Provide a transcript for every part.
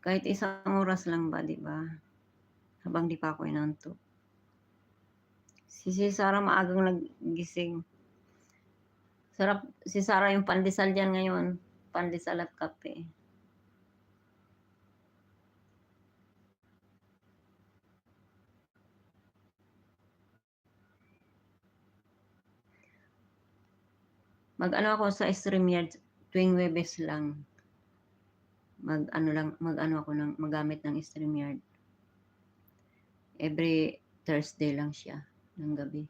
Kahit isang oras lang ba, 'di ba? Habang di pa ako inaantok. Si Sarah maagang naggising. Sarap si Sarah yung pandesal diyan ngayon, pandesal at kape. Mag-ano ako sa StreamYard tuwing Huwebes lang. Mag-ano ako magamit ng StreamYard. Every Thursday lang siya ng gabi.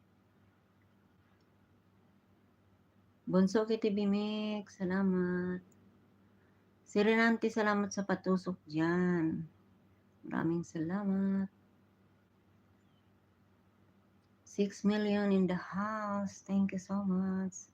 Bunso Kitty Bimik, salamat. Si Renante, salamat sa patusok diyan. Maraming salamat. 6 million in the house. Thank you so much.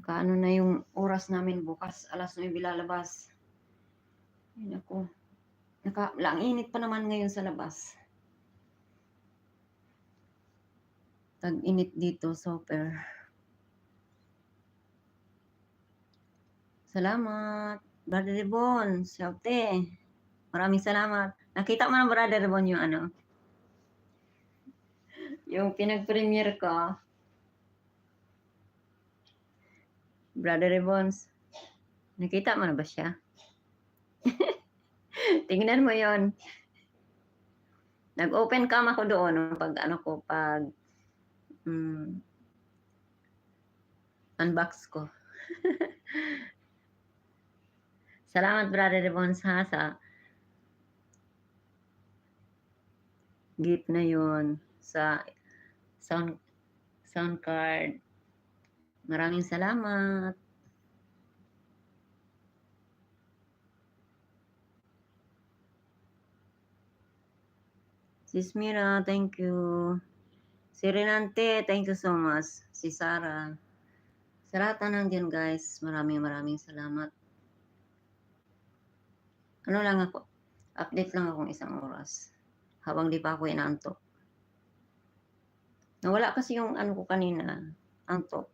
Nakaano na yung oras namin bukas, alas 9 lalabas. Ay naku. Ang init pa naman ngayon sa labas. Tag-init dito, super. Salamat. Brother Rebon, Siote. Maraming salamat. Nakita mo na Brother Rebon yung ano? Yung pinag-premiere ko. Brother Rebons, nakita mo na ba siya? Tingnan mo yon. Nag-open cam ako doon pag unbox ko. Salamat Brother Rebons ha sa gift na yon sa sound card. Maraming salamat. Sis Mira, thank you. Si Renante, thank you so much. Si Sarah. Sa lahat na nandiyan guys, maraming salamat. Ano lang ako, update lang akong isang oras. Habang di pa ako inaantok. Nawala kasi yung ano ko kanina, antok.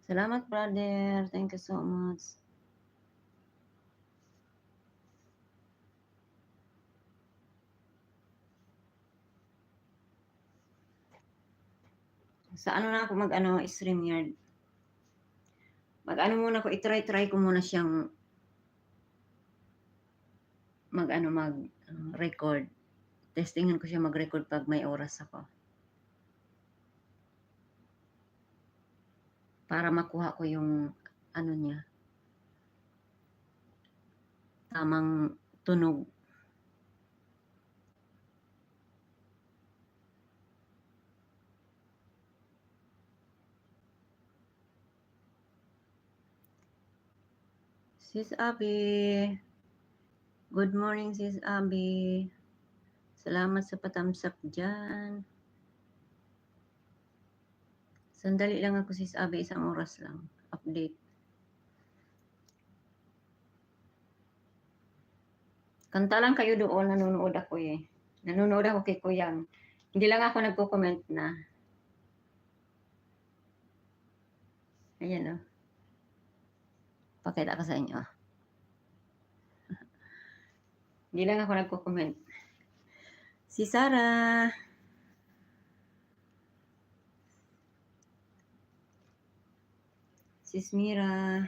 Salamat brother, thank you so much. Sa ano na ako StreamYard. Mag-ano muna ako, i-try ko muna siyang mag-record. Testingan ko siya mag-record pag may oras ako. Para makuha ko yung ano niya, tamang tunog. Sis Abby, good morning Sis Abby. Salamat sa patamsak dyan. Sandali lang ako Sis Abby, isang oras lang. Update. Kanta lang kayo doon, nanonood ako eh. Nanonood ako kay Kuyang. Hindi lang ako nagko-comment na. Ayan o. Pakita ko sa inyo. Hindi lang ako nagko-comment. Si Sarah. Sis Mira.